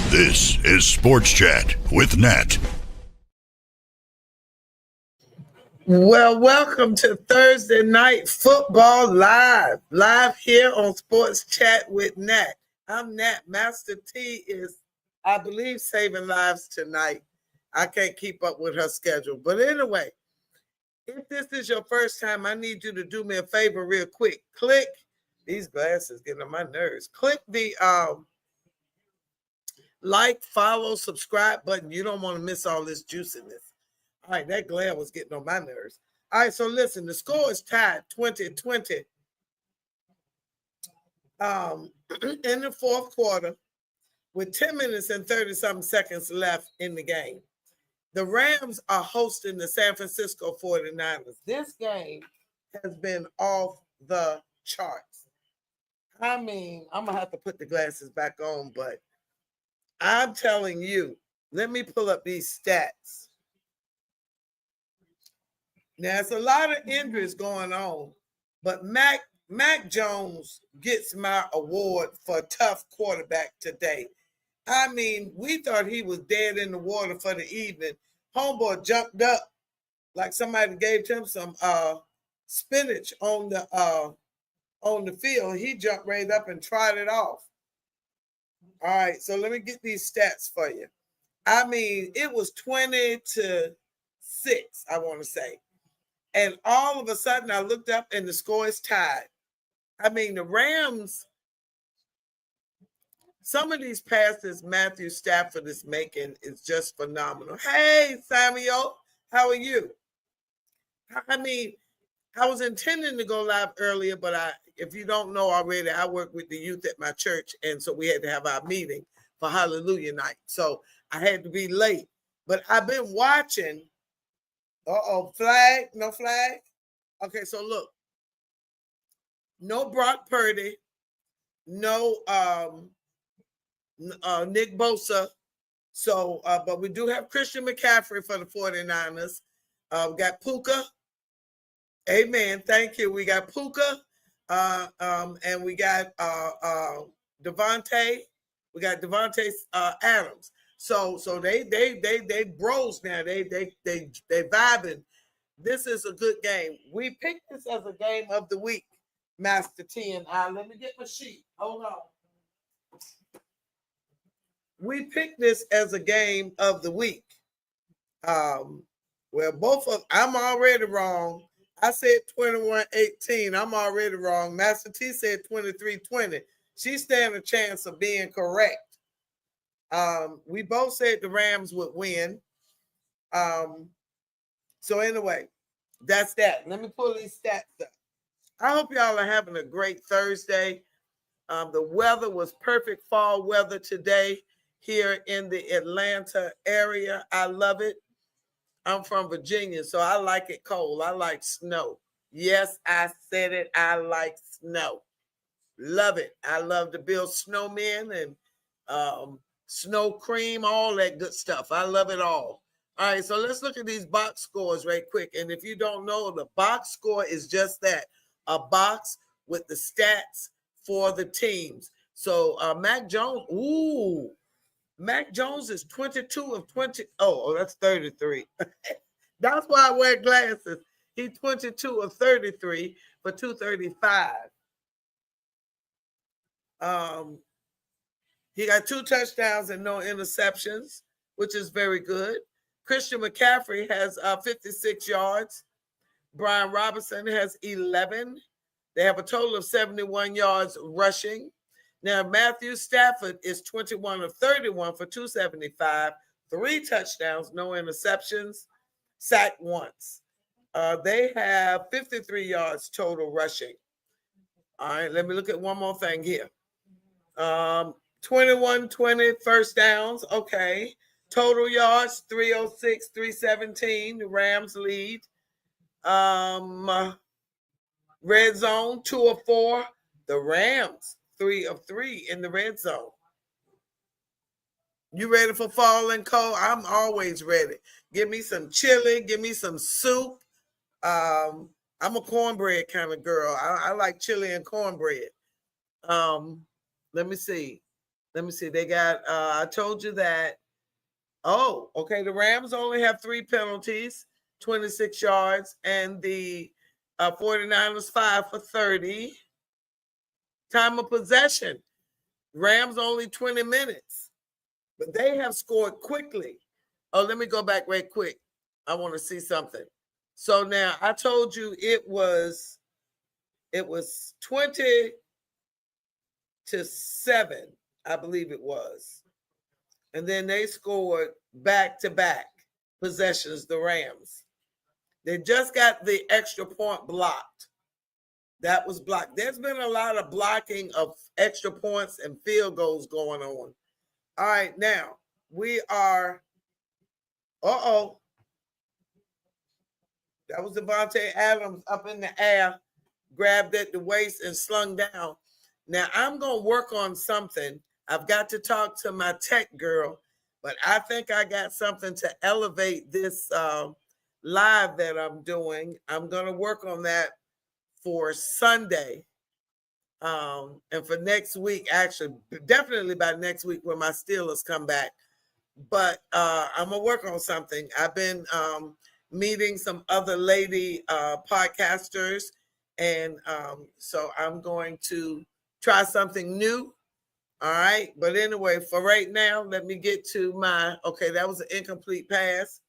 This is Sports Chat with Nat. Well, welcome to Thursday Night Football live here on Sports Chat with Nat. I'm Nat. Master T is, I believe, saving lives tonight. I can't keep up with her schedule. But anyway, if this is your first time, I need you to do me a favor real quick. Click, these glasses getting on my nerves. Click the like, follow, subscribe button. You don't want to miss all this juiciness. All right, that glare was getting on my nerves. All right, so listen, the score is tied 20-20 in the fourth quarter with 10 minutes and 30-something seconds left in the game. The Rams are hosting the San Francisco 49ers. This game has been off the charts. I mean, I'm going to have to put the glasses back on, but I'm telling you, let me pull up these stats. Now, there's a lot of injuries going on, but Mac Jones gets my award for tough quarterback today. I mean, we thought he was dead in the water for the evening. Homeboy jumped up like somebody gave him some spinach on the field. He jumped right up and tried it off. All right, so let me get these stats for you. I mean, it was 20-6, I want to say. And all of a sudden, I looked up and the score is tied. I mean, the Rams, some of these passes Matthew Stafford is making is just phenomenal. Hey, Samuel, how are you? I mean, I was intending to go live earlier, but if you don't know already, I work with the youth at my church, and so we had to have our meeting for Hallelujah night. So I had to be late. But I've been watching. Flag, no flag. Okay, so look, no Brock Purdy, no Nick Bosa. So, but we do have Christian McCaffrey for the 49ers. We got Puka. Amen. Thank you. We got Puka, and we got Devontae. We got Devontae Adams. So they bros now. They vibing. This is a good game. We picked this as a game of the week, Master T and I. Let me get my sheet. Hold on. We picked this as a game of the week. Well, I'm already wrong. I said 21-18. I'm already wrong. Master T said 23-20. She stands a chance of being correct. We both said the Rams would win. So anyway, that's that. Let me pull these stats up. I hope y'all are having a great Thursday. The weather was perfect fall weather today here in the Atlanta area. I love it. I'm from Virginia, so I like it cold. I like snow. Yes, I said it. I like snow. Love it. I love to build snowmen and snow cream, all that good stuff. I love it all. All right, so let's look at these box scores right quick. And if you don't know, the box score is just that, a box with the stats for the teams. So Mac Jones, Mac Jones is 22 of 20. Oh, that's 33. That's why I wear glasses. He's 22 of 33 for 235. He got 2 touchdowns and no interceptions, which is very good. Christian McCaffrey has 56 yards. Brian Robinson has 11. They have a total of 71 yards rushing. Now, Matthew Stafford is 21 of 31 for 275, 3 touchdowns, no interceptions, sacked once. They have 53 yards total rushing. All right, let me look at one more thing here. 21-20 first downs. Okay. Total yards, 306, 317. The Rams lead. Red zone, 2 of 4. The Rams, 3 of 3 in the red zone. You ready for fall and cold? I'm always ready. Give me some chili. Give me some soup. I'm a cornbread kind of girl. I like chili and cornbread. Let me see. Let me see. They got, I told you that. Oh, okay. The Rams only have 3 penalties, 26 yards, and the 49ers 5 for 30. Time of possession. Rams only 20 minutes, but they have scored quickly. Oh, let me go back right quick. I want to see something. So now I told you it was 20-7, I believe it was. And then they scored back-to-back possessions, the Rams. They just got the extra point blocked. That was blocked. There's been a lot of blocking of extra points and field goals going on. All right, now we are, that was Devontae Adams up in the air, grabbed at the waist and slung down. Now I'm going to work on something. I've got to talk to my tech girl, but I think I got something to elevate this live that I'm doing. I'm going to work on that for Sunday. And for next week, actually, definitely by next week when my Steelers come back. But I'm going to work on something. I've been meeting some other lady podcasters. And so I'm going to try something new. All right. But anyway, for right now, let me get to my, okay, that was an incomplete pass.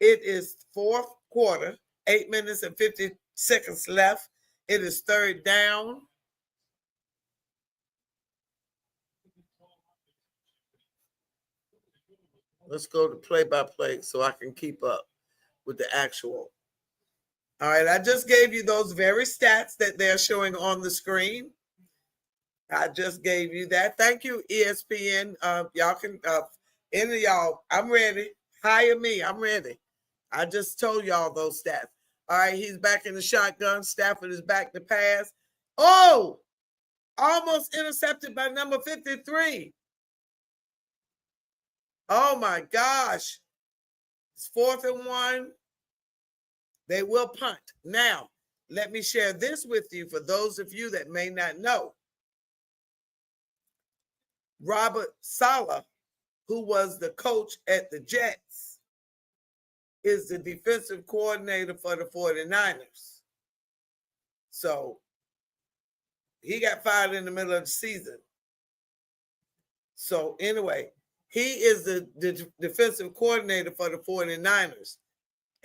It is fourth quarter, 8 minutes and 50 seconds left. It is third down. Let's go to play-by-play so I can keep up with the actual. All right, I just gave you those very stats that they're showing on the screen. I just gave you that. Thank you, ESPN. Y'all can, any of y'all, I'm ready. Hire me. I'm ready. I just told y'all those stats. All right, he's back in the shotgun. Stafford is back to pass. Oh, almost intercepted by number 53. Oh, my gosh. It's 4th and 1. They will punt. Now, let me share this with you for those of you that may not know. Robert Saleh, who was the coach at the Jets, is the defensive coordinator for the 49ers. So he got fired in the middle of the season. So anyway, he is the defensive coordinator for the 49ers.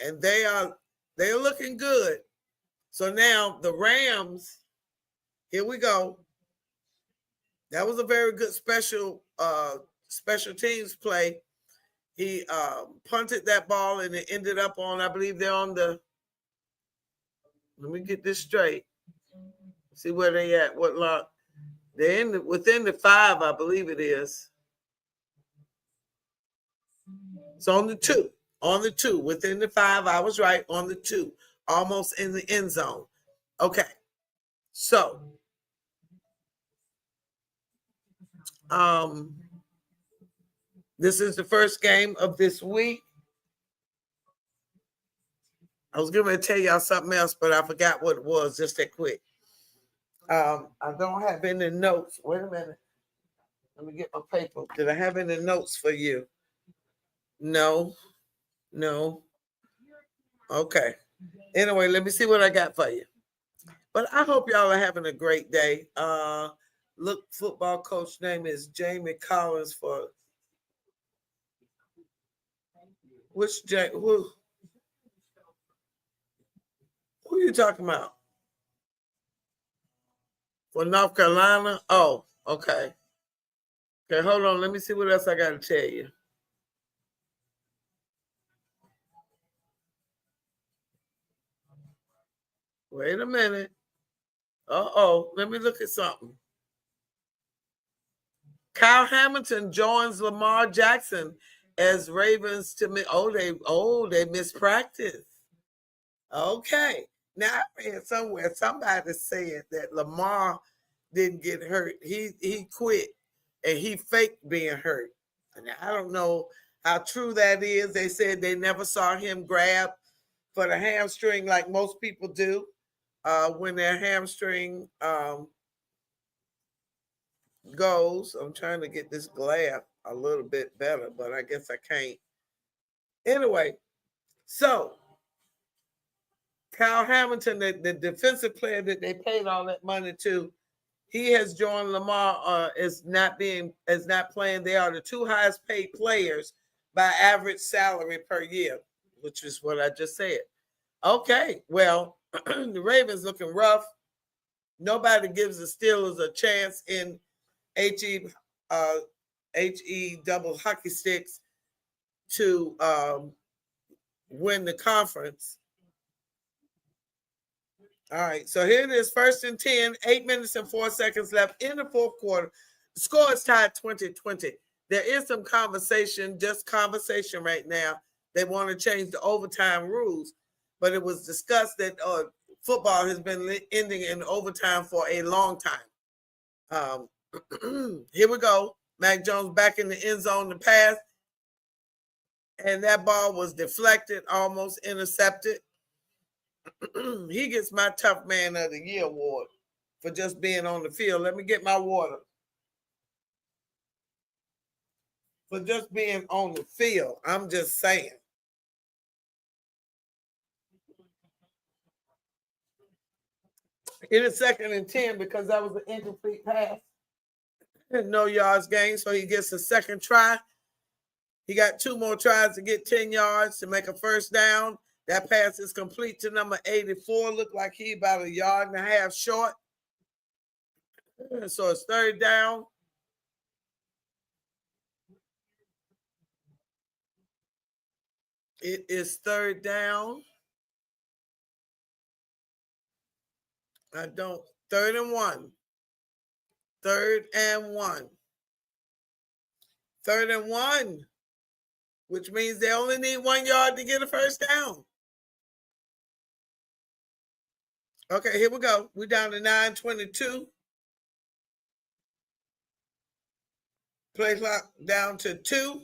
And they are looking good. So now the Rams, here we go. That was a very good special teams play. He punted that ball and it ended up on, I believe they're on the, let me get this straight. See where they at, what lot. They're within the 5, I believe it is. It's on the 2. On the 2. Within the 5, I was right, on the 2. Almost in the end zone. Okay. So, this is the first game of this week. I was going to tell y'all something else, but I forgot what it was just that quick. I don't have any notes. Wait a minute. Let me get my paper. Did I have any notes for you? No. Okay. Anyway, let me see what I got for you. But I hope y'all are having a great day. Look, football coach name is Jamie Collins for which who are you talking about? For North Carolina? Oh, okay. Okay, hold on. Let me see what else I got to tell you. Wait a minute. Let me look at something. Kyle Hamilton joins Lamar Jackson as Ravens to me. They missed practice. Okay. Now I read somewhere somebody said that Lamar didn't get hurt. He quit and he faked being hurt. And I don't know how true that is. They said they never saw him grab for the hamstring like most people do when their hamstring goes. I'm trying to get this glare a little bit better, but I guess I can't. Anyway, so Kyle Hamilton, the defensive player that they paid all that money to, he has joined Lamar as not playing. They are the two highest paid players by average salary per year, which is what I just said. Okay, well, the Ravens looking rough. Nobody gives the Steelers a chance in HE double hockey sticks to win the conference. All right, so here it is, 1st and 10, 8 minutes and 4 seconds left in the fourth quarter. The score is tied 20-20. There is some conversation, just conversation right now. They want to change the overtime rules, but it was discussed that football has been ending in overtime for a long time. Here we go. Mac Jones back in the end zone to pass, and that ball was deflected, almost intercepted. He gets my Tough Man of the Year award for just being on the field. Let me get my water. For just being on the field. I'm just saying. It is 2nd and 10 because that was an incomplete pass. No yards gained, so he gets a second try. He got 2 more tries to get 10 yards to make a first down. That pass is complete to number 84. Looked like he about 1.5 yards short. So it's 3rd down. It is 3rd down. 3rd and 1. 3rd and 1. 3rd and 1, which means they only need 1 yard to get a first down. Okay, here we go. We're down to 9:22. Play clock down to 2.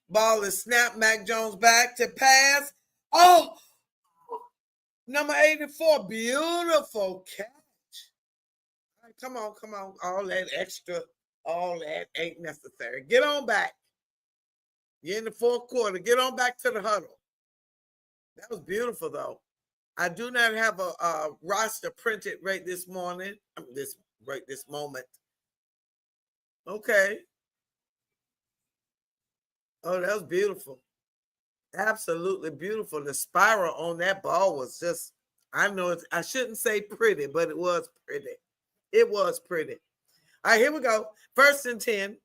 Ball is snapped. Mac Jones back to pass. Oh, number 84. Beautiful catch. All right, come on. All that extra, all that ain't necessary. Get on back. You're in the fourth quarter. Get on back to the huddle. That was beautiful, though. I do not have a roster printed right this morning. This moment. Okay. Oh, that was beautiful. Absolutely beautiful. The spiral on that ball was just, I shouldn't say pretty, but it was pretty. It was pretty. All right, here we go. 1st and 10.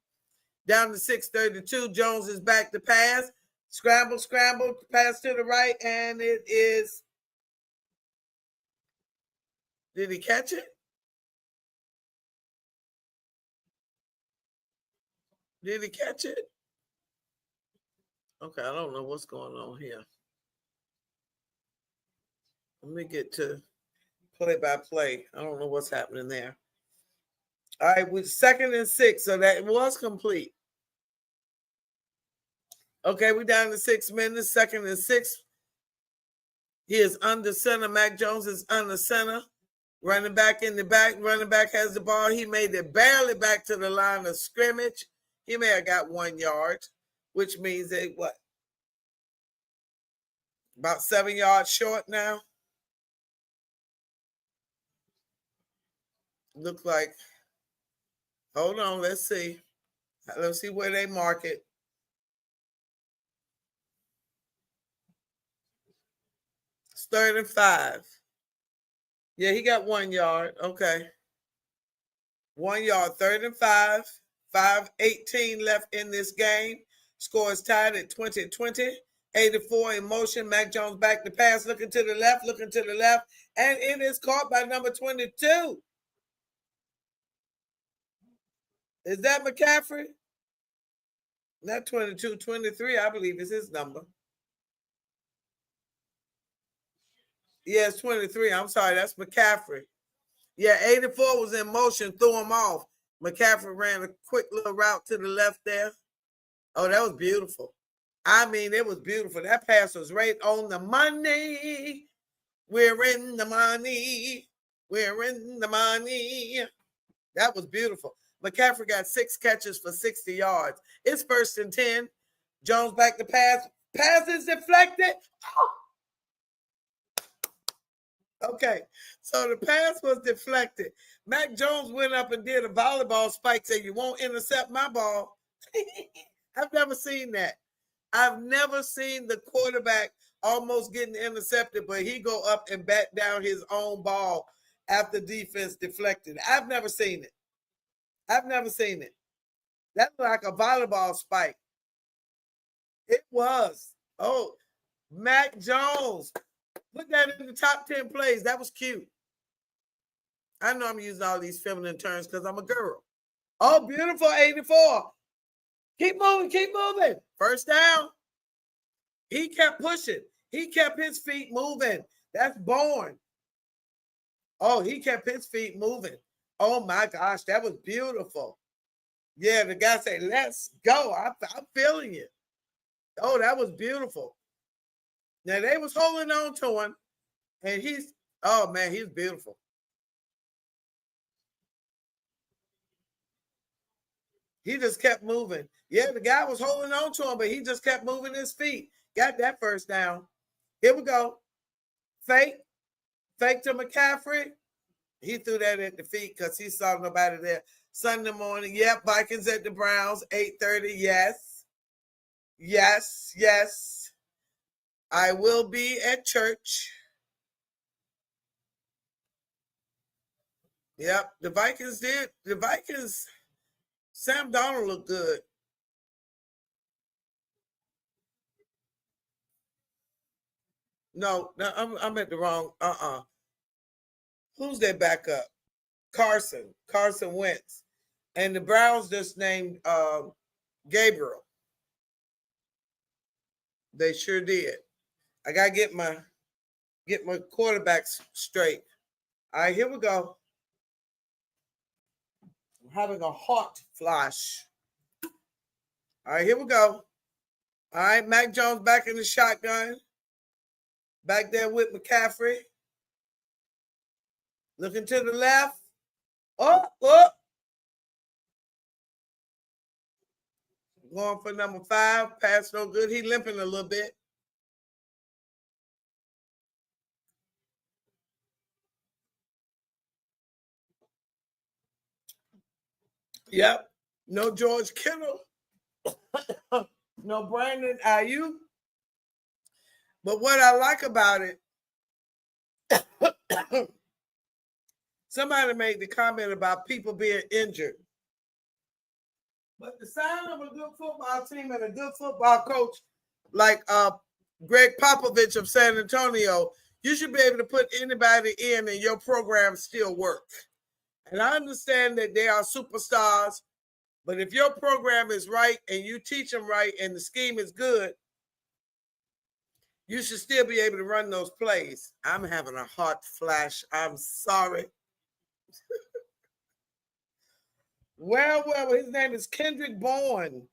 Down to 6:32. Jones is back to pass. Scramble, pass to the right, and it is. Did he catch it? Did he catch it? Okay, I don't know what's going on here. Let me get to play-by-play. I don't know what's happening there. All right, with 2nd and 6, so that was complete. Okay, we're down to 6 minutes, 2nd and 6. He is under center. Mac Jones is under center. Running back in the back. Running back has the ball. He made it barely back to the line of scrimmage. He may have got 1 yard, which means they what? About 7 yards short now. Look like. Hold on, let's see. Let's see where they mark it. It's 3rd and 5. Yeah, he got 1 yard. Okay. 1 yard, 3rd and 5. 5:18 left in this game. Score is tied at 20-20. 84 in motion. Mac Jones back to pass, looking to the left, and it is caught by number 22. Is that McCaffrey? Not 22, 23, I believe is his number. Yeah, it's 23. I'm sorry, that's McCaffrey. Yeah, 84 was in motion, threw him off. McCaffrey ran a quick little route to the left there. Oh, that was beautiful. I mean, it was beautiful. That pass was right on the money. We're in the money. We're in the money. That was beautiful. McCaffrey got 6 catches for 60 yards. It's 1st and 10. Jones back to pass. Pass is deflected. Oh. Okay, so the pass was deflected. Mac Jones went up and did a volleyball spike, said, "You won't intercept my ball." I've never seen that. I've never seen the quarterback almost getting intercepted, but he go up and bat down his own ball after defense deflected. I've never seen it. I've never seen it. That's like a volleyball spike. It was. Oh, Mac Jones. Put that in the top 10 plays. That was cute. I know I'm using all these feminine terms because I'm a girl. Oh, beautiful 84. Keep moving, keep moving. 1st down. He kept pushing. He kept his feet moving. That's Bourne. Oh, he kept his feet moving. Oh, my gosh, that was beautiful. Yeah, the guy said, "Let's go." I'm feeling it. Oh, that was beautiful. Now, they was holding on to him, and oh, man, he's beautiful. He just kept moving. Yeah, the guy was holding on to him, but he just kept moving his feet. Got that 1st down. Here we go. Fake to McCaffrey. He threw that at the feet because he saw nobody there. Sunday morning. Yep, Vikings at the Browns, 8:30. Yes. Yes, yes. I will be at church. Yep, the Vikings did. The Vikings, Sam Darnold looked good. No, I'm at the wrong. Who's their backup? Carson Wentz. And the Browns just named Gabriel. They sure did. I gotta get my quarterbacks straight. All right, here we go. I'm having a hot flash. All right, here we go. All right, Mac Jones back in the shotgun. Back there with McCaffrey. Looking to the left. Oh. Going for number 5. Pass no good. He limping a little bit. Yep. No George Kittle. No Brandon Ayuk. But what I like about it, somebody made the comment about people being injured. But the sign of a good football team and a good football coach like Greg Popovich of San Antonio, you should be able to put anybody in and your program still work. And I understand that they are superstars, but if your program is right and you teach them right and the scheme is good, you should still be able to run those plays. I'm having a hot flash. I'm sorry. Well, his name is Kendrick Bourne.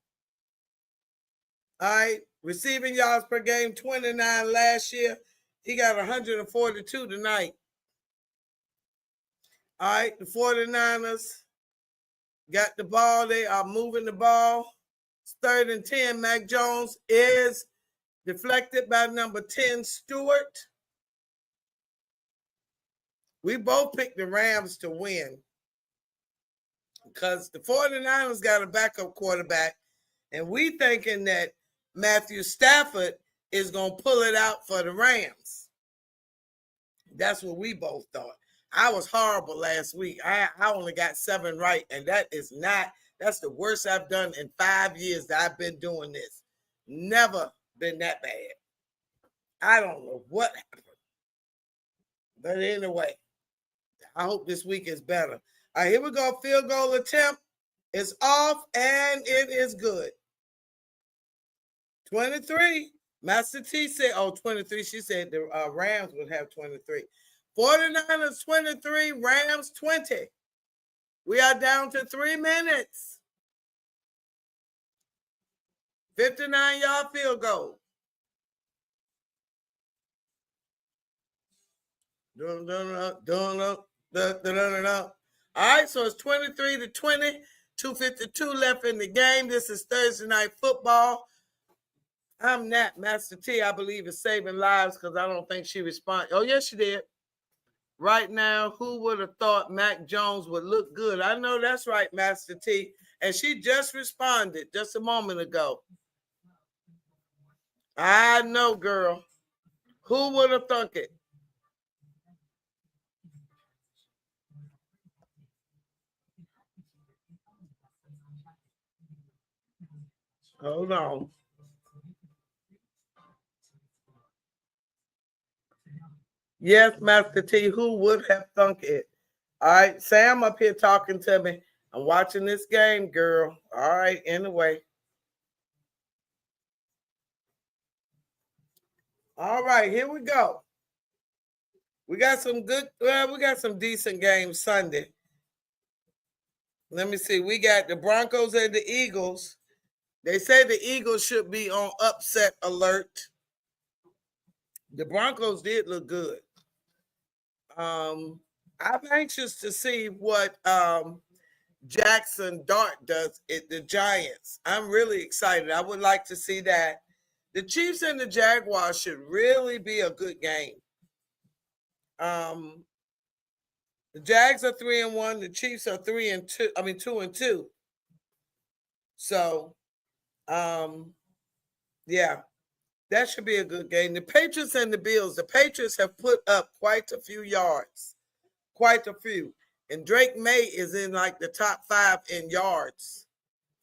All right, receiving yards per game, 29 last year. He got 142 tonight. All right, the 49ers got the ball. They are moving the ball. It's 3rd and 10. Mac Jones is deflected by number 10, Stewart. We both picked the Rams to win because the 49ers got a backup quarterback, and we thinking that Matthew Stafford is going to pull it out for the Rams. That's what we both thought. I was horrible last week. I only got 7 right, and that's the worst I've done in 5 years that I've been doing this. Never been that bad. I don't know what happened. But anyway, I hope this week is better. All right, here we go. Field goal attempt is off, and it is good. 23. Master T said, 23. She said the Rams would have 23. 49ers 23, Rams 20. We are down to 3 minutes. 59-yard field goal. All right, so it's 23-20. 2:52 left in the game. This is Thursday Night Football. I'm Nat. Master T, I believe, is saving lives because I don't think she responded. Oh, yes, she did. Right now, who would have thought Mac Jones would look good? I know that's right, Master T. And she just responded just a moment ago. I know, girl. Who would have thunk it? Hold on. Yes, Master T, who would have thunk it? All right, Sam up here talking to me. I'm watching this game, girl. All right, anyway. All right, here we go. We got some we got some decent games Sunday. Let me see. We got the Broncos and the Eagles. They say the Eagles should be on upset alert. The Broncos did look good. I'm anxious to see what Jackson Dart does at the Giants. I'm really excited. I would like to see that. The Chiefs and the Jaguars should really be a good game. The Jags are 3-1. The Chiefs are 3-2. 2-2. So, yeah, that should be a good game. The Patriots and the Bills. The Patriots have put up quite a few yards, quite a few. And Drake May is in like the top 5 in yards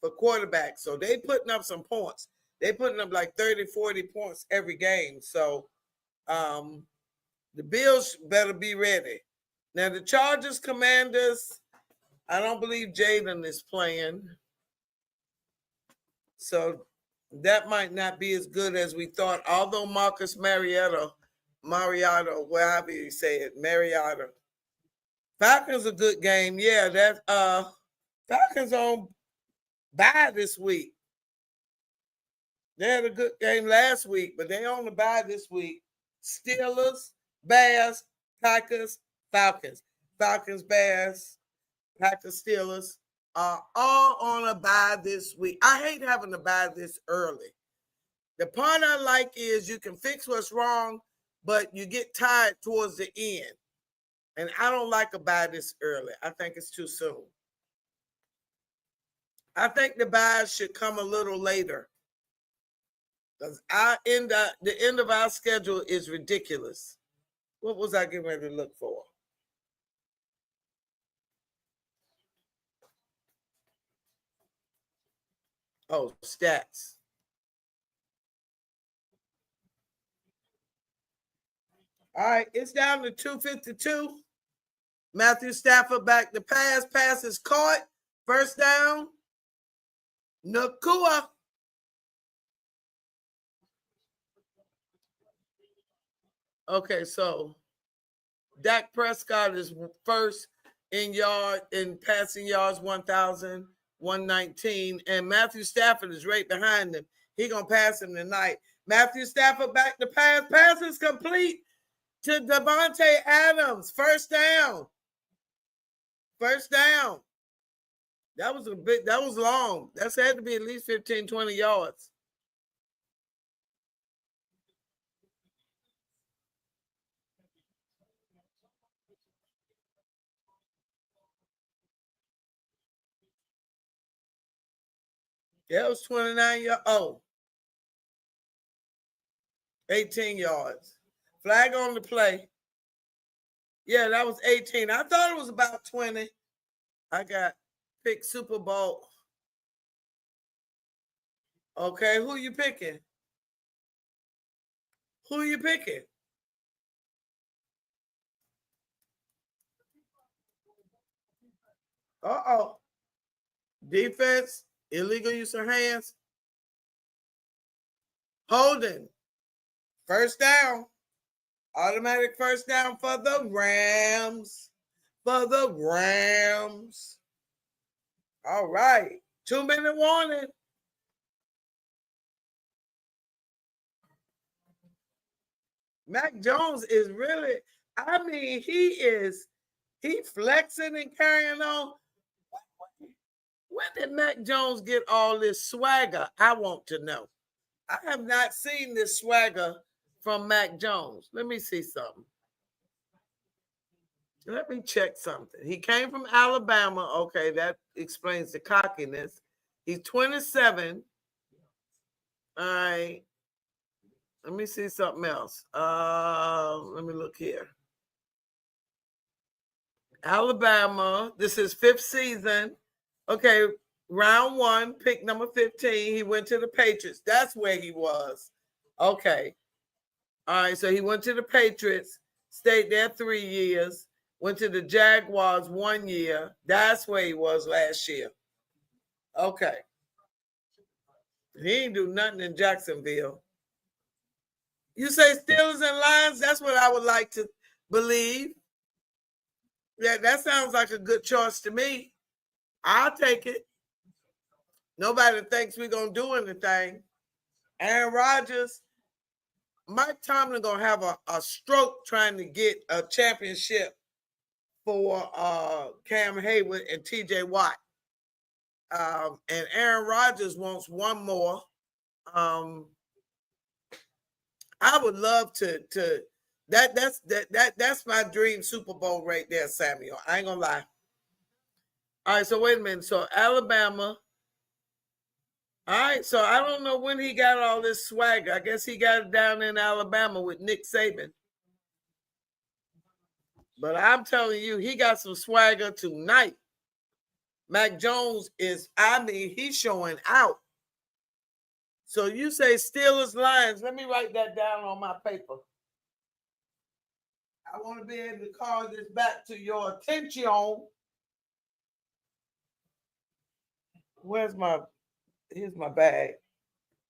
for quarterbacks. So they putting up some points. They putting up like 30, 40 points every game. So the Bills better be ready. Now the Chargers, Commanders, I don't believe Jaden is playing. So that might not be as good as we thought. Although Marcus Mariota, whatever you say it, Mariota. Falcons a good game. Yeah, that Falcons on bye this week. They had a good game last week, but they on the bye this week. Steelers, Bears, Packers, Falcons. Falcons, Bears, Packers, Steelers are all on a bye this week. I hate having to bye this early. The part I like is you can fix what's wrong, but you get tired towards the end. And I don't like a bye this early. I think it's too soon. I think the buys should come a little later. Because the end of our schedule is ridiculous. What was I getting ready to look for? Oh, stats. All right, it's down to 252. Matthew Stafford back to pass. Pass is caught. First down. Nakua. Okay, so Dak Prescott is first in passing yards, 1,119. And Matthew Stafford is right behind him. He gonna pass him tonight. Matthew Stafford back to pass. Pass is complete to Devontae Adams. First down. First down. That was long. That's had to be at least 15, 20 yards. That was 29 yards. Oh, 18 yards. Flag on the play. Yeah, that was 18. I thought it was about 20. I got picked Super Bowl. Okay, who you picking? Who you picking? Uh-oh. Defense, illegal use of hands. Holding. First down. Automatic first down for the Rams. For the Rams. All right. 2-minute warning. Mac Jones is really, he flexing and carrying on. When did Mac Jones get all this swagger? I want to know. I have not seen this swagger from Mac Jones. Let me see something. Let me check something. He came from Alabama. Okay, that explains the cockiness. He's 27. All right. Let me see something else. Let me look here. Alabama. This is 5th season. Okay, round 1, pick number 15. He went to the Patriots. That's where he was. Okay. All right, so he went to the Patriots, stayed there 3 years, went to the Jaguars 1 year. That's where he was last year. Okay. He ain't do nothing in Jacksonville. You say Steelers and Lions? That's what I would like to believe. Yeah, that sounds like a good choice to me. I'll take it. Nobody thinks we're going to do anything. Aaron Rodgers, Mike Tomlin going to have a stroke trying to get a championship for Cam Hayward and TJ Watt. And Aaron Rodgers wants one more. I would love to that's my dream Super Bowl right there, Samuel. I ain't gonna lie. All right, so wait a minute. So Alabama. All right, so I don't know when he got all this swagger. I guess he got it down in Alabama with Nick Saban. But I'm telling you, he got some swagger tonight. Mac Jones is, he's showing out. So you say Steelers Lions. Let me write that down on my paper. I want to be able to call this back to your attention. Here's my bag.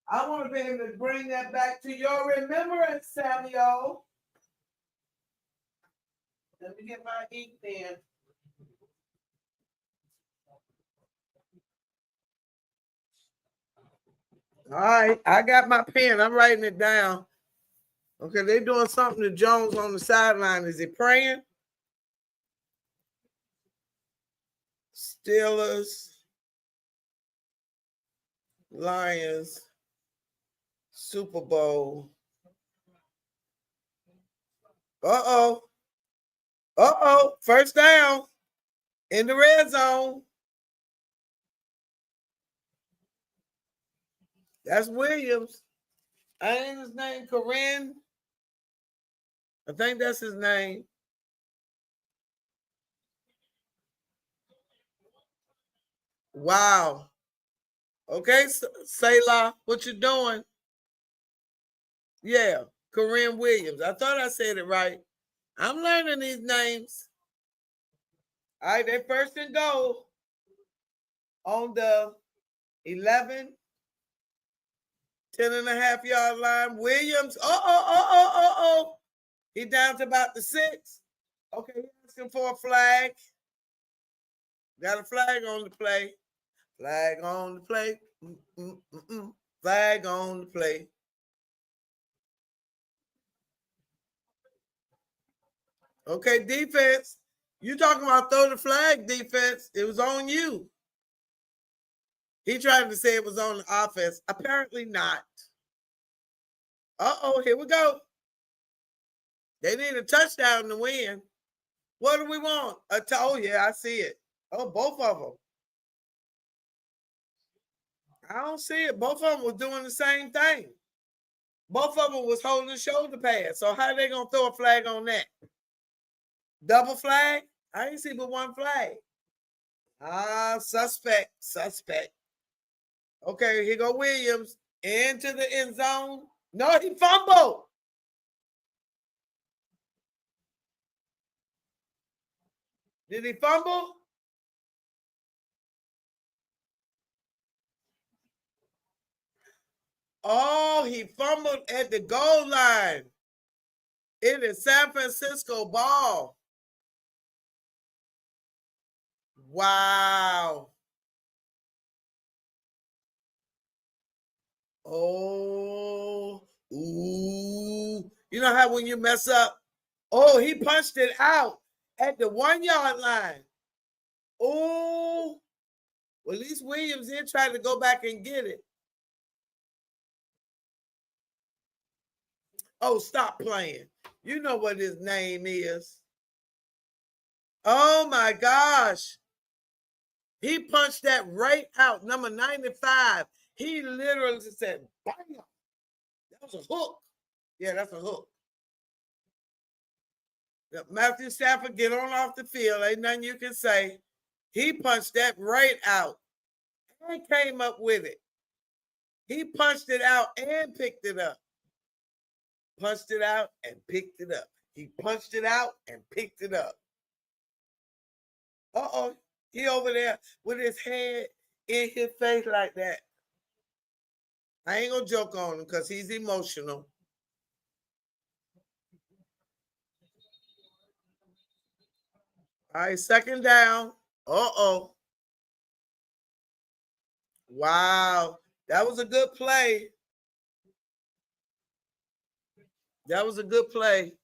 I want to be able to bring that back to your remembrance, Samuel. Let me get my ink pen. All right, I got my pen. I'm writing it down. Okay, they're doing something to Jones on the sideline. Is he praying? Steelers, Lions, Super Bowl. Uh-oh. First down in the red zone. That's Williams. Ain't his name Corinne? I think that's his name. Wow. Okay, Selah, what you doing? Yeah, Corinne Williams. I thought I said it right. I'm learning these names. All right, they first and goal on the 11, 10.5-yard line. Williams. He down to about the 6. Okay, he's asking for a flag. Got a flag on the play. Flag on the play. Flag on the play. Okay, defense. You talking about throw the flag, defense. It was on you. He tried to say it was on the offense. Apparently not. Here we go. They need a touchdown to win. What do we want? Yeah, I see it. Oh, both of them. I don't see it. Both of them was doing the same thing. Both of them was holding the shoulder pad. So how are they going to throw a flag on that? Double flag? I didn't see but one flag. Suspect. Okay, here go Williams into the end zone. No, he fumbled. Did he fumble? Oh, he fumbled at the goal line. It is San Francisco ball. Wow. Oh, ooh. You know how when you mess up? Oh, he punched it out at the 1-yard line. Oh, Well, at least Williams did try to go back and get it. Oh, stop playing. You know what his name is. Oh, my gosh. He punched that right out. Number 95. He literally said, bam. That was a hook. Yeah, that's a hook. Matthew Stafford, get on off the field. Ain't nothing you can say. He punched that right out and came up with it. He punched it out and picked it up. Punched it out and picked it up. He punched it out and picked it up. Uh-oh. He over there with his head in his face like that. I ain't gonna joke on him because he's emotional. All right, second down. Uh-oh. Wow. That was a good play. That was a good play.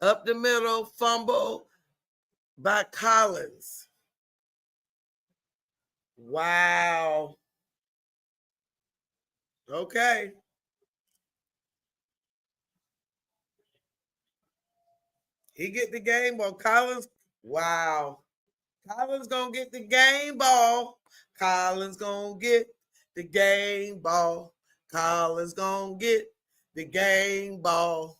Up the middle, fumble by Collins. Wow. Okay. He get the game ball. Collins. Wow. Collins gonna get the game ball. Collins gonna get the game ball. Collins gonna get the game ball.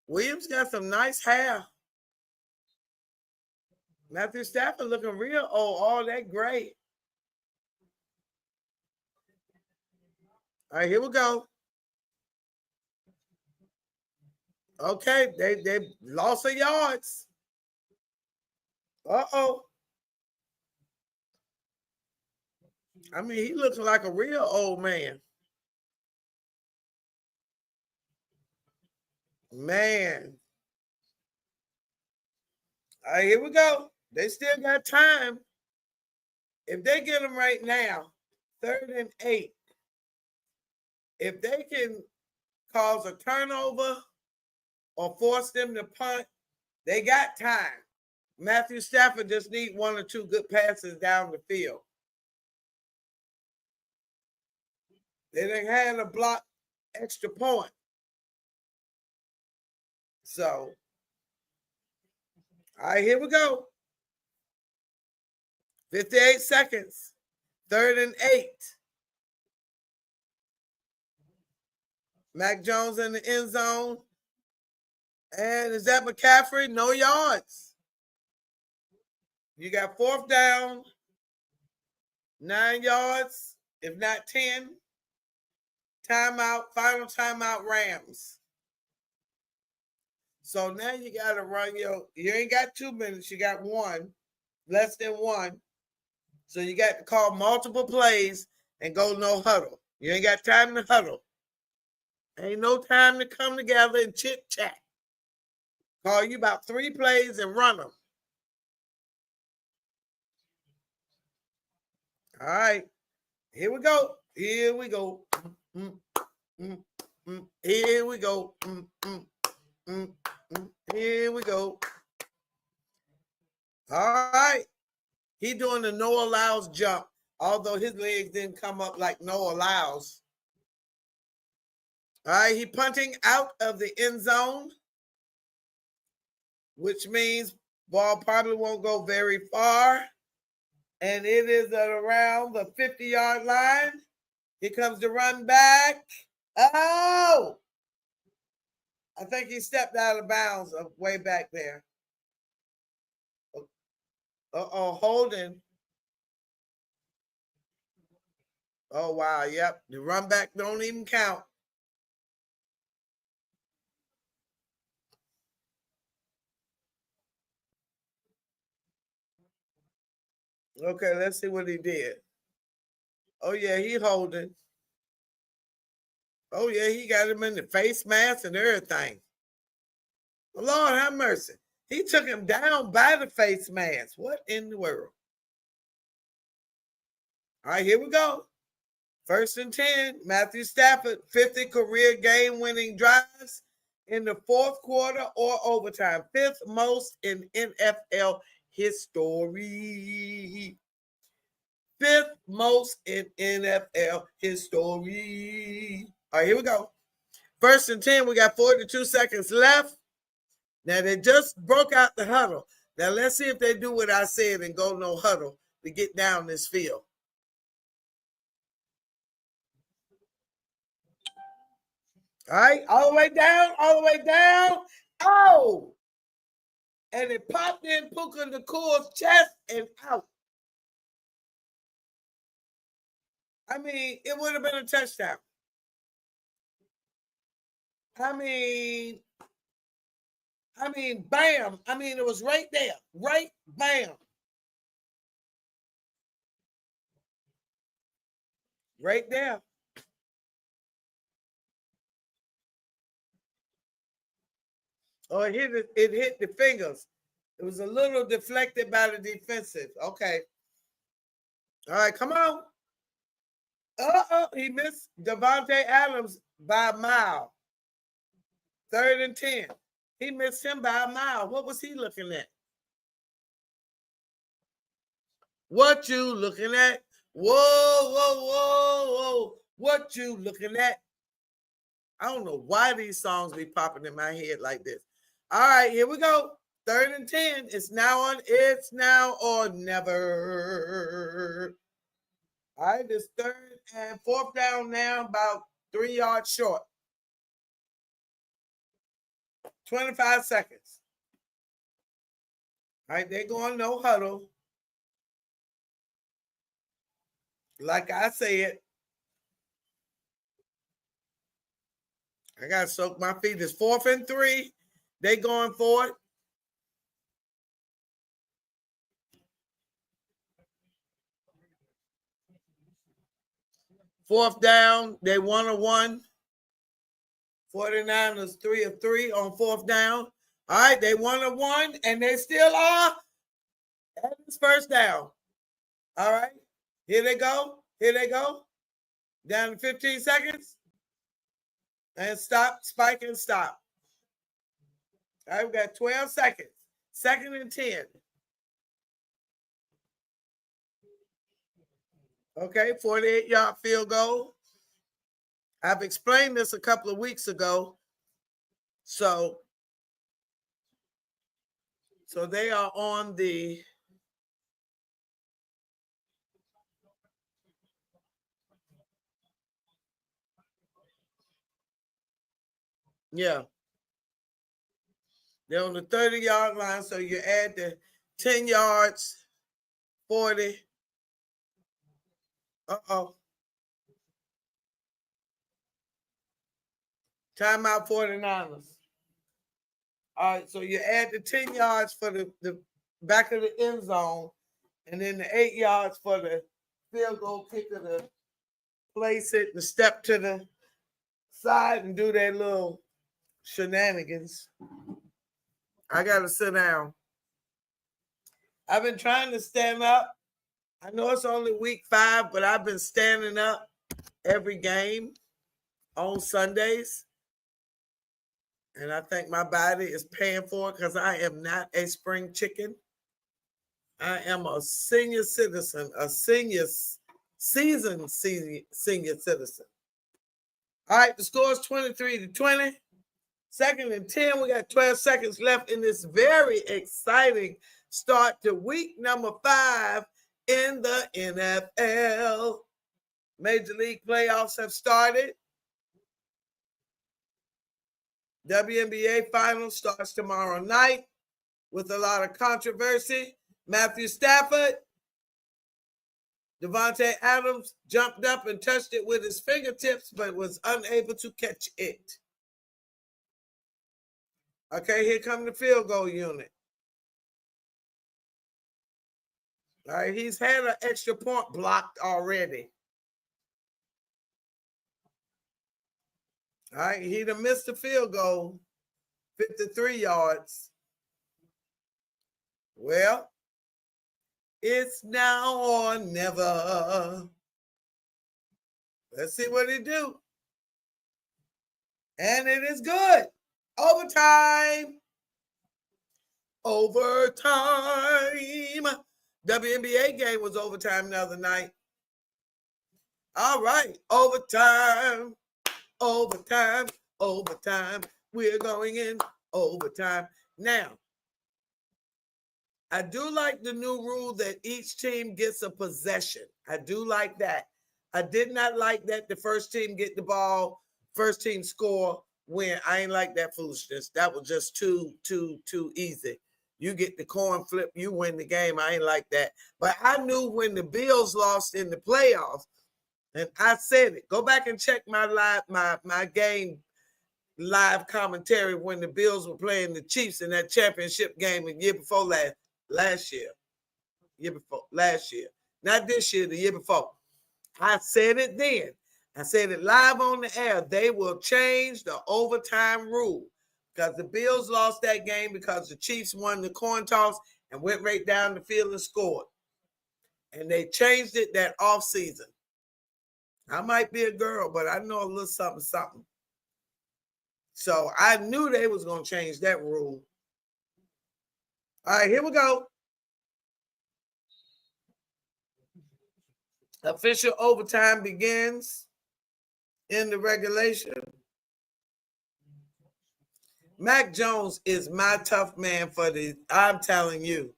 Williams got some nice hair. Matthew Stafford looking real old. All that great. All right, here we go. Okay, they lost their yards. Uh-oh. I mean, he looks like a real old man. Man. All right, here we go. They still got time. If they get them right now, 3rd and 8, if they can cause a turnover or force them to punt, they got time. Matthew Stafford just need 1 or 2 good passes down the field. They didn't have a block extra point. So, all right, here we go. 58 seconds. 3rd and 8. Mac Jones in the end zone. And is that McCaffrey? No yards. You got 4th down, 9 yards, if not 10. Timeout, final timeout, Rams. So now you got to run you ain't got 2 minutes, you got 1, less than 1. So you got to call multiple plays and go no huddle. You ain't got time to huddle. Ain't no time to come together and chit chat. Call you about 3 plays and run them. All right. Here we go. Here we go. Here we go. Here we go. All right. He doing the Noah Lyles jump, although his legs didn't come up like Noah Lyles. All right. He punting out of the end zone, which means ball probably won't go very far. And it is at around the 50-yard line. Here comes the run back. Oh! I think he stepped out of bounds way back there. Uh-oh, holding. Oh, wow, yep. The run back don't even count. Okay, let's see what he did. Oh, yeah, he holding. Oh, yeah, he got him in the face mask and everything. Lord have mercy. He took him down by the face mask. What in the world? All right, here we go. 1st and 10. Matthew Stafford, 50 career game-winning drives in the 4th quarter or overtime. 5th most in NFL history. 5th most in NFL history. All right, here we go. 1st and 10, we got 42 seconds left. Now, they just broke out the huddle. Now, let's see if they do what I said and go no huddle to get down this field. All right, all the way down, all the way down. Oh! And it popped in Puka Nakur's chest and out. I mean, it would have been a touchdown. I mean, bam. I mean, it was right there. Right, bam. Right there. Oh, it hit the fingers. It was a little deflected by the defensive. Okay. All right, come on. He missed Devontae Adams by a mile. 3rd and 10. He missed him by a mile. What was he looking at? What you looking at? Whoa, whoa, whoa, whoa. What you looking at? I don't know why these songs be popping in my head like this. All right, here we go. 3rd and 10. It's now or never. All right, it's 3rd and 4th down now, about 3 yards short. 25 seconds. All right, they're going no huddle. Like I said, I got to soak my feet. It's 4th and 3. They going for it. 4th down. They 1-1. 49ers 3 of 3 on 4th down. All right, they 1-1, and they still are at this 1st down. All right, here they go. Here they go. Down to 15 seconds. And stop, spike, and stop. All right, we got 12 seconds. 2nd and 10. Okay, 48-yard field goal. I've explained this a couple of weeks ago. So they are on the they're on the 30-yard line. So you add the 10 yards, 40. Timeout 49ers. All right, so you add the 10 yards for the back of the end zone, and then the 8 yards for the field goal kicker to place it and step to the side and do their little shenanigans. I got to sit down. I've been trying to stand up. I know it's only week 5, but I've been standing up every game on Sundays. And I think my body is paying for it because I am not a spring chicken. I am a senior citizen, a seasoned senior citizen. All right, the score is 23-20. 2nd and 10. We got 12 seconds left in this very exciting start to week number 5 in the NFL. Major League playoffs have started. WNBA finals starts tomorrow night with a lot of controversy. Matthew Stafford, Devontae Adams jumped up and touched it with his fingertips, but was unable to catch it. Okay, here comes the field goal unit. All right, he's had an extra point blocked already. All right, he'd have missed the field goal, 53 yards. Well, it's now or never. Let's see what he do. And it is good. Overtime. WNBA game was overtime the other night. All right, overtime. We're going in overtime. Now, I do like the new rule that each team gets a possession. I do like that. I did not like that the first team get the ball, first team score, win. I ain't like that foolishness. That was just too easy. You get the coin flip, you win the game. I ain't like that. But I knew when the Bills lost in the playoffs, and I said it. Go back and check my game live commentary when the Bills were playing the Chiefs in that championship game the year before last year. Not this year, the year before. I said it then. I said it live on the air. They will change the overtime rule because the Bills lost that game because the Chiefs won the coin toss and went right down the field and scored. And they changed it that offseason. I might be a girl, but I know a little something. So I knew they was going to change that rule. All right, here we go. Official overtime begins in the regulation. Mac Jones is my tough man I'm telling you.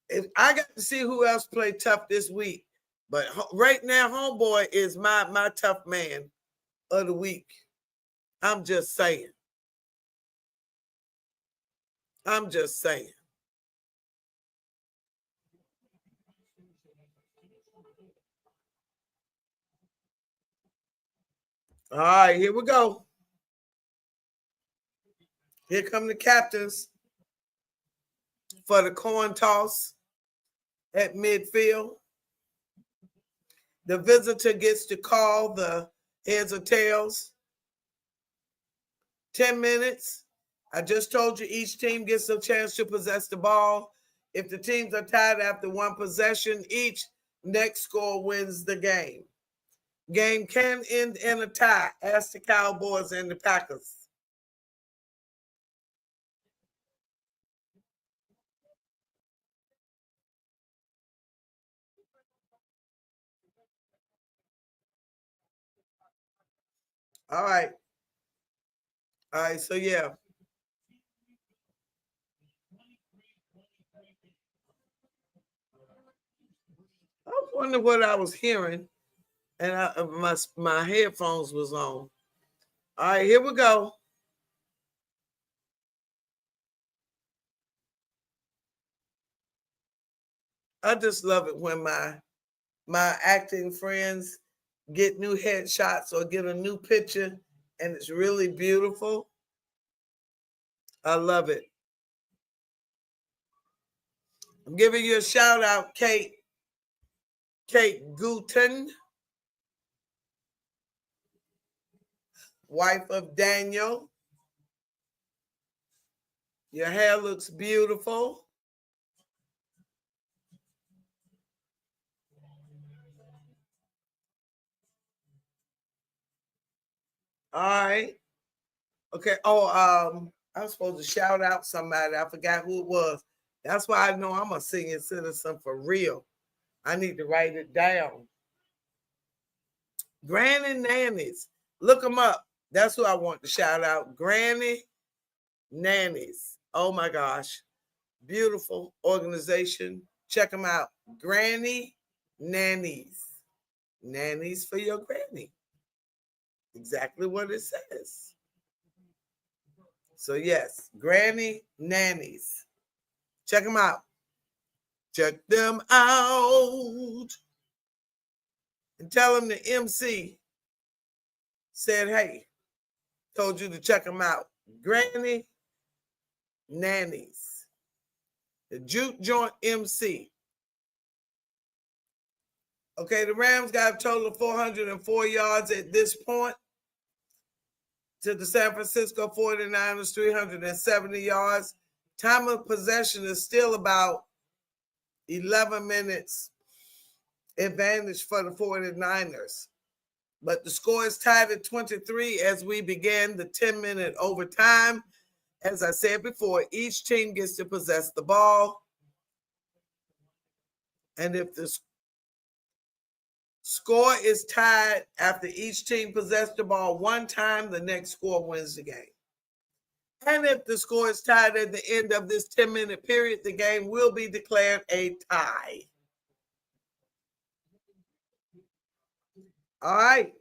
If I got to see who else played tough this week, but right now, homeboy is my tough man of the week. I'm just saying. All right, here we go. Here come the captains for the coin toss at midfield. The visitor gets to call the heads or tails. 10 minutes. I just told you each team gets a chance to possess the ball. If the teams are tied after one possession each, next score wins the game. Game can end in a tie. Ask the Cowboys and the Packers. All right, so yeah. I was wondering what I was hearing, and my headphones was on. All right, here we go. I just love it when my acting friends get new headshots or get a new picture, and it's really beautiful. I love it. I'm giving you a shout out, Kate Guten, wife of Daniel. Your hair looks beautiful. All right. Okay. I was supposed to shout out somebody. I forgot who it was. That's why I know I'm a senior citizen for real. I need to write it down. Granny Nannies. Look them up. That's who I want to shout out. Granny Nannies. Oh my gosh. Beautiful organization. Check them out. Granny Nannies. Nannies for your granny. Exactly what it says. So yes, Granny Nannies. Check them out. Check them out. And tell them the MC said, hey, told you to check them out. Granny Nannies. The Juke Joint MC. Okay, the Rams got a total of 404 yards at this point. To the San Francisco 49ers, 370 yards. Time of possession is still about 11 minutes advantage for the 49ers. But the score is tied at 23 as we begin the 10-minute overtime. As I said before, each team gets to possess the ball. And if the score is tied after each team possessed the ball one time, the next score wins the game. And if the score is tied at the end of this 10-minute period, the game will be declared a tie. All right,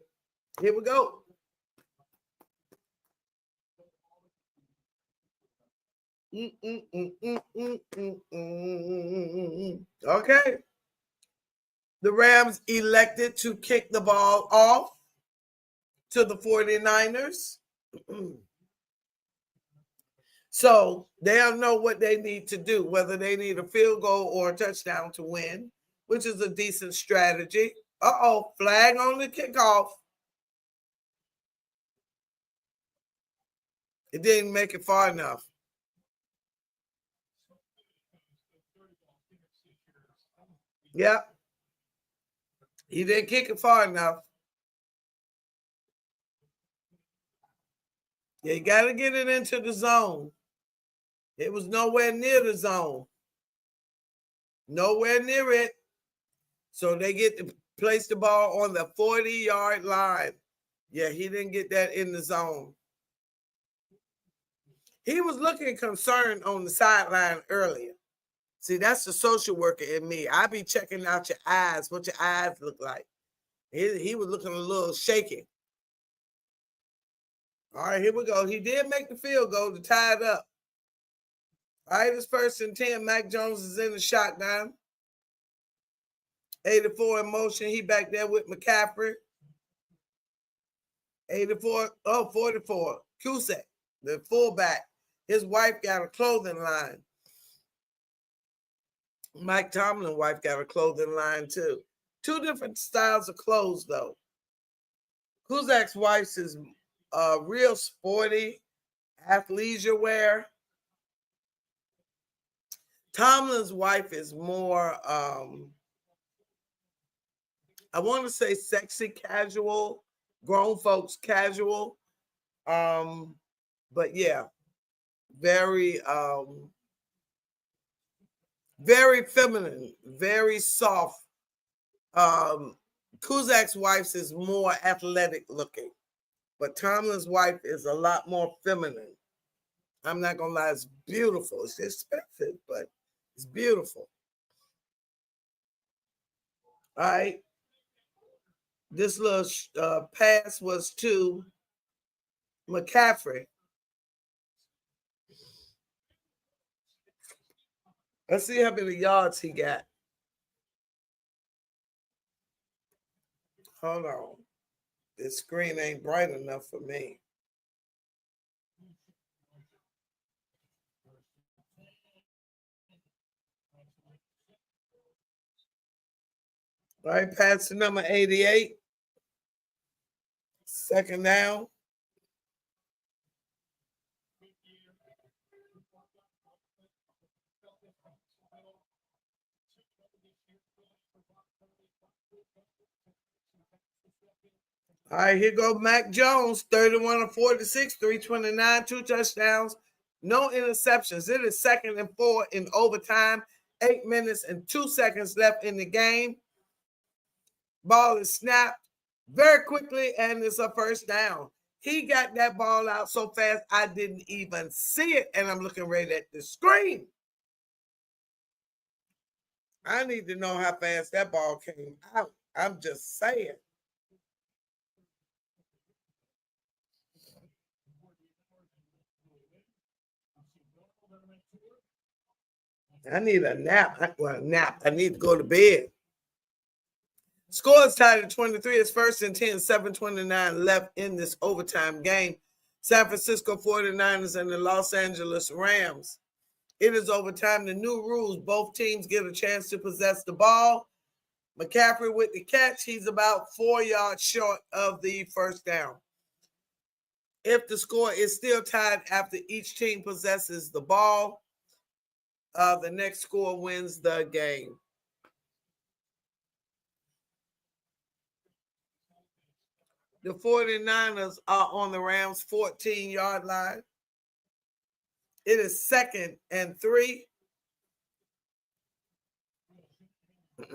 here we go. Okay. The Rams elected to kick the ball off to the 49ers. So they'll know what they need to do, whether they need a field goal or a touchdown to win, which is a decent strategy. Flag on the kickoff. It didn't make it far enough. Yep. He didn't kick it far enough. You got to get it into the zone. It was nowhere near the zone. Nowhere near it. So they get to place the ball on the 40-yard line. Yeah, he didn't get that in the zone. He was looking concerned on the sideline earlier. See, that's the social worker in me. I be checking out your eyes, what your eyes look like. He was looking a little shaky. All right, here we go. He did make the field goal to tie it up. All right, it's 1st and 10. Mac Jones is in the shotgun. 84 in motion. He back there with McCaffrey. 44. Cusack, the fullback. His wife got a clothing line. Mike Tomlin's wife got a clothing line too. 2 different styles of clothes though. Cusack's wife's is real sporty athleisure wear. Tomlin's wife is more, I want to say sexy casual, grown folks casual. But yeah, very feminine, very soft. Cusack's wife's is more athletic looking, but Tomlin's wife is a lot more feminine. I'm not gonna lie, it's beautiful. It's expensive, but it's beautiful. All right. This little pass was to McCaffrey. Let's see how many yards he got. Hold on. This screen ain't bright enough for me. All right, pass to number 88. 2nd down. All right, here goes Mac Jones, 31 of 46, 329, 2 touchdowns, no interceptions. It is 2nd and 4 in overtime, 8 minutes and 2 seconds left in the game. Ball is snapped very quickly, and it's a 1st down. He got that ball out so fast, I didn't even see it, and I'm looking right at the screen. I need to know how fast that ball came out. I'm just saying. I need a nap. I need to go to bed. Score is tied at 23. It's 1st and 10, 7:29 left in this overtime game. San Francisco 49ers and the Los Angeles Rams. It is overtime. The new rules, both teams get a chance to possess the ball. McCaffrey with the catch. He's about 4 yards short of the 1st down. If the score is still tied after each team possesses the ball, the next score wins the game. The 49ers are on the Rams' 14-yard line. It is 2nd and 3.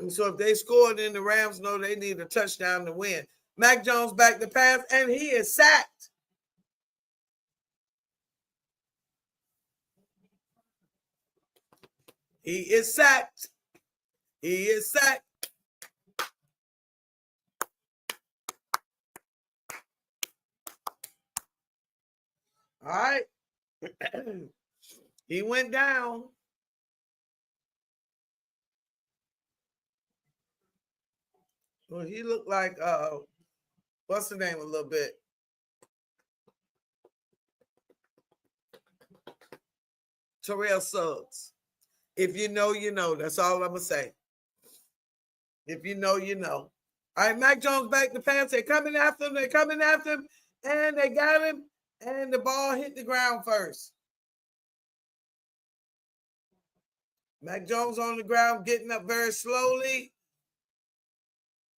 So if they scored, then the Rams know they need a touchdown to win. Mac Jones back to pass, and he is sacked. He is sacked. He is sacked. All right. He went down. Well, he looked like what's the name a little bit? Terrell Suggs. If you know, you know. That's all I'm gonna say. If you know, you know. All right, Mac Jones back to pass. They're coming after him. They're coming after him, and they got him. And the ball hit the ground first. Mac Jones on the ground, getting up very slowly.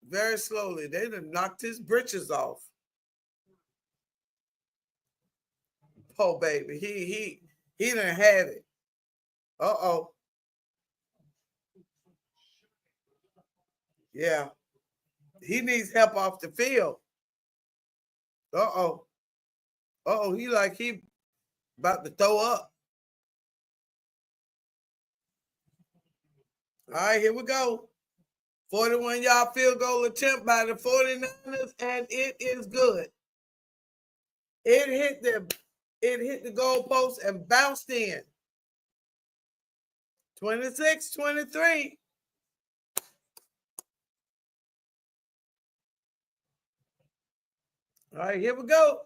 Very slowly. They done knocked his britches off. Oh, baby. He done had it. Uh-oh. Yeah. He needs help off the field. Uh-oh. Uh-oh. He about to throw up. All right, here we go. 41-yard field goal attempt by the 49ers, and it is good. It hit the goalpost and bounced in. 26-23. All right, here we go.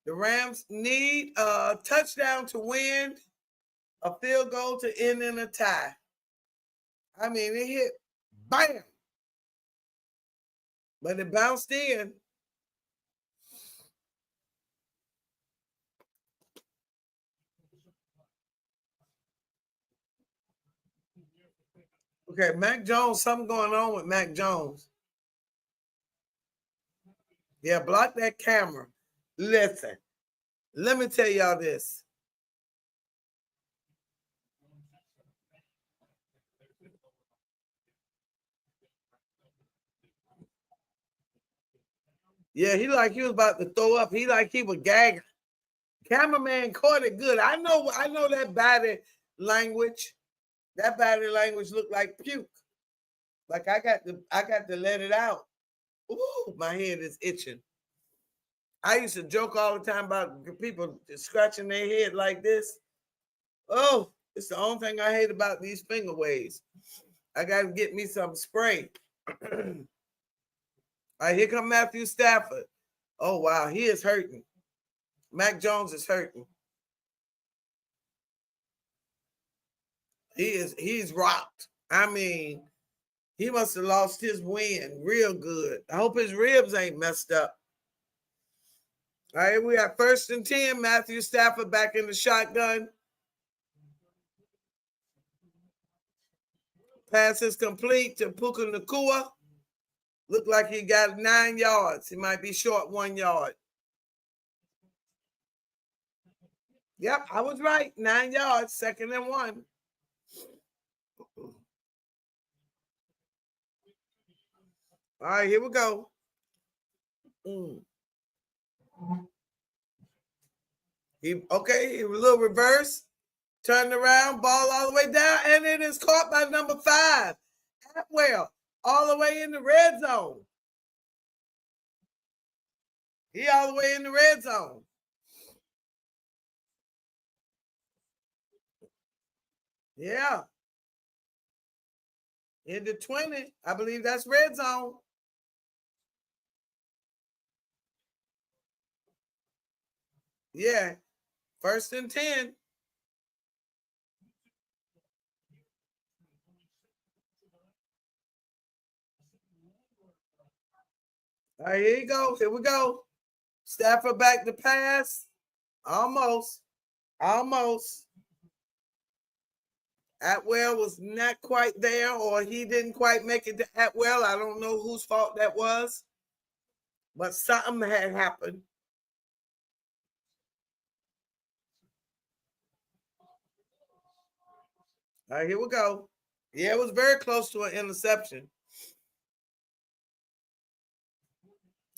The Rams need a touchdown to win, a field goal to end in a tie. I mean, it hit, bam, but it bounced in. Okay, Mac Jones, something going on with Mac Jones. Yeah, block that camera. Listen, let me tell y'all this. Yeah, he was about to throw up. He was gagging. Cameraman caught it good. I know that body language. That body language looked like puke. Like I got to let it out. Ooh, my head is itching. I used to joke all the time about people scratching their head like this. Oh, it's the only thing I hate about these finger waves. I got to get me some spray. All right, here come Matthew Stafford. Oh, wow, he is hurting. Mac Jones is hurting. He's rocked. I mean, he must have lost his wind real good. I hope his ribs ain't messed up. All right, we got 1st and 10. Matthew Stafford back in the shotgun. Pass is complete to Puka Nacua. Looked like he got 9 yards. He might be short 1 yard. Yep, I was right. 9 yards, 2nd and 1. All right, here we go. He a little reverse, turned around, ball all the way down, and it is caught by number 5. Atwell, all the way in the red zone. He all the way in the red zone. Yeah. Into 20. I believe that's red zone. Yeah. 1st and 10. All right, here you go. Here we go. Stafford back to pass. Almost. Atwell was not quite there, or he didn't quite make it to Atwell. I don't know whose fault that was, but something had happened. All right, here we go. Yeah, it was very close to an interception.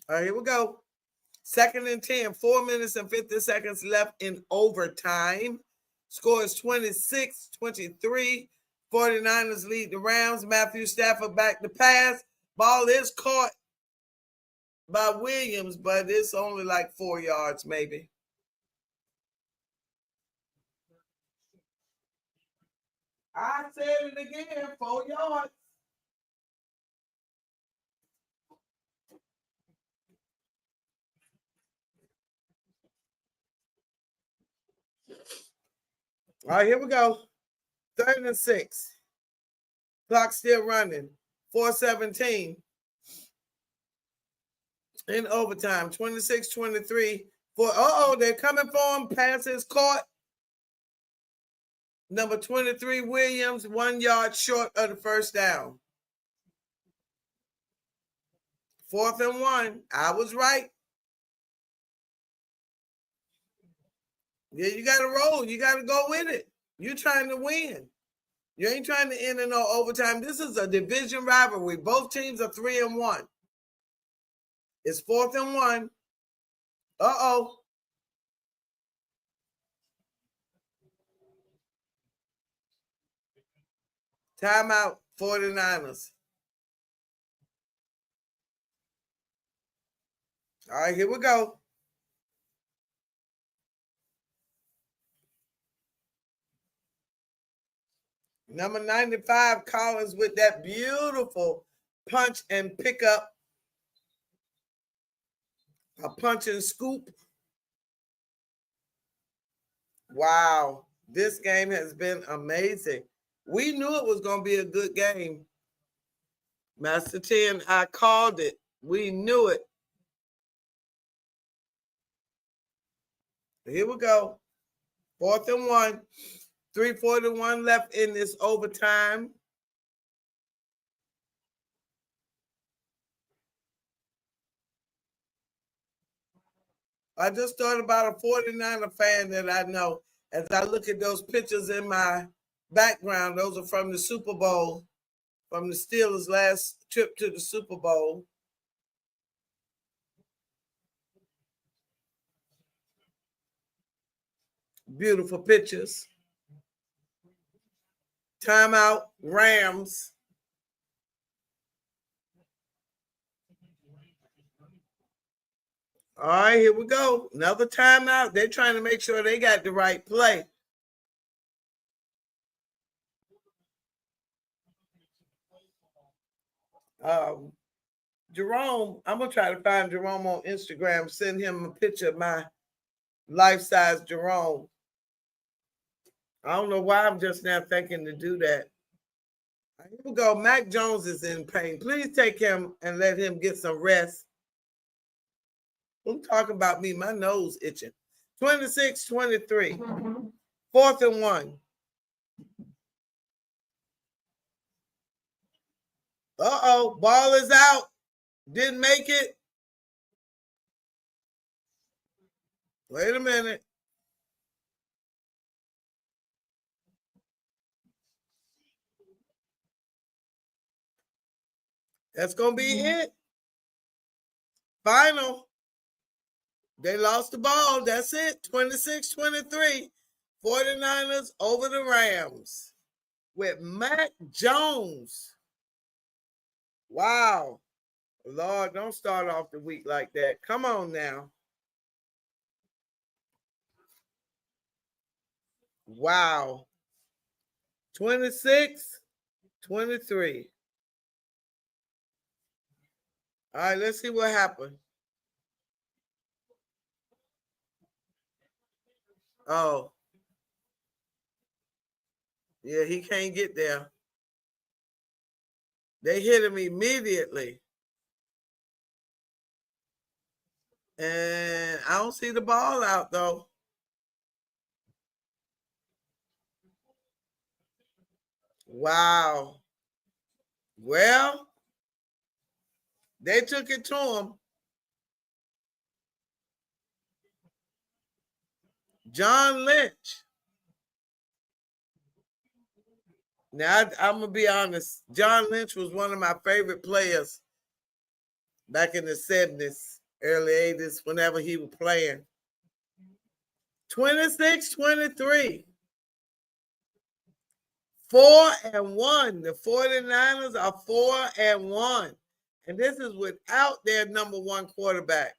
All right, here we go. 2nd and 10, 4 minutes and 50 seconds left in overtime. Score is 26-23. 49ers lead the Rams. Matthew Stafford back to pass. Ball is caught by Williams, but it's only like 4 yards maybe. I said it again, 4 yards. All right, here we go. 3rd and 6. Clock still running. 4:17 in overtime. 26-23. They're coming for him. Pass is caught. Number 23, Williams, 1 yard short of the first down. 4th and 1. I was right. Yeah, you got to roll. You got to go with it. You're trying to win. You ain't trying to end in no overtime. This is a division rivalry. Both teams are 3-1. It's 4th and 1. Uh-oh. Timeout, 49ers. All right, here we go. Number 95, Collins with that beautiful punch and pickup. A punch and scoop. Wow, this game has been amazing. We knew it was going to be a good game. Master 10, I called it. We knew it. Here we go. 4th and 1. 3:41 left in this overtime. I just thought about a 49er fan that I know. As I look at those pictures in my background, those are from the Super Bowl, from the Steelers' last trip to the Super Bowl. Beautiful pictures. Timeout, Rams. All right, here we go. Another timeout. They're trying to make sure they got the right play. Jerome, I'm going to try to find Jerome on Instagram, send him a picture of my life-size Jerome. I don't know why I'm just now thinking to do that. Here we go. Mac Jones is in pain. Please take him and let him get some rest. Who's talking about me? My nose itching. 26-23. 4th and 1. Uh-oh. Ball is out. Didn't make it. Wait a minute. That's going to be it. Final. They lost the ball. That's it. 26-23. 49ers over the Rams with Mac Jones. Wow. Lord, don't start off the week like that. Come on now. Wow. 26-23. All right, let's see what happened. Oh. Yeah, he can't get there. They hit him immediately. And I don't see the ball out, though. Wow. Well, they took it to him. John Lynch. Now, I'm going to be honest. John Lynch was one of my favorite players back in the 70s, early 80s, whenever he was playing. 26-23. 4-1. The 49ers are 4-1. And this is without their number one quarterback.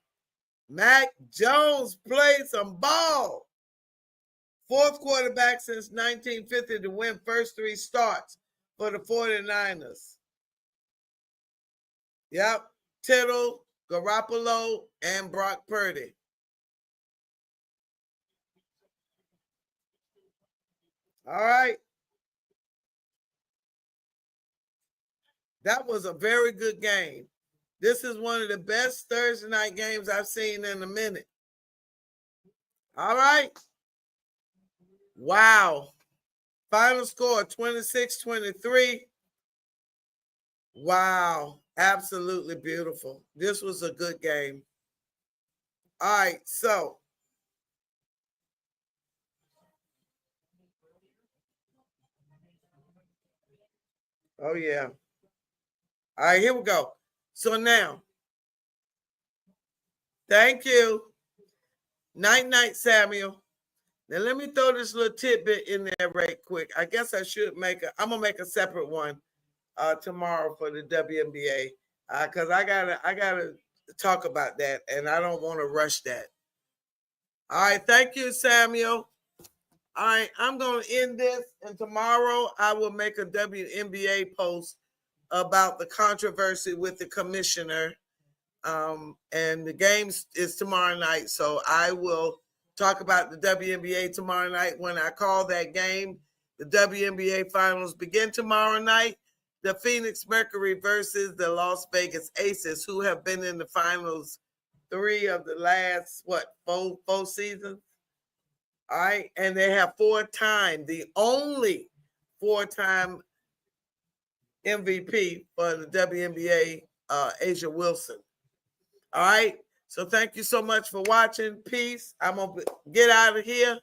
Mac Jones played some ball. Fourth quarterback since 1950 to win first three starts for the 49ers. Yep. Tittle, Garoppolo, and Brock Purdy. All right. That was a very good game. This is one of the best Thursday night games I've seen in a minute. All right. Wow. Final score 26-23. Wow. Absolutely beautiful. This was a good game. All right. So, oh, yeah. All right. Here we go. So now, thank you. Night, Samuel. Now, let me throw this little tidbit in there right quick. I guess I should I'm going to make a separate one tomorrow for the WNBA because I gotta talk about that, and I don't want to rush that. All right, thank you, Samuel. All right, I'm going to end this, and tomorrow I will make a WNBA post about the controversy with the commissioner, and the game is tomorrow night, so I will talk about the WNBA tomorrow night when I call that game. The WNBA finals begin tomorrow night. The Phoenix Mercury versus the Las Vegas Aces, who have been in the finals 3 of the last, four seasons? All right. And they have 4-time, the only 4-time MVP for the WNBA, Asia Wilson. All right. So thank you so much for watching. Peace. I'm going to get out of here.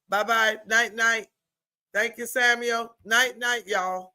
Bye-bye. Night. Thank you, Samuel. Night, y'all.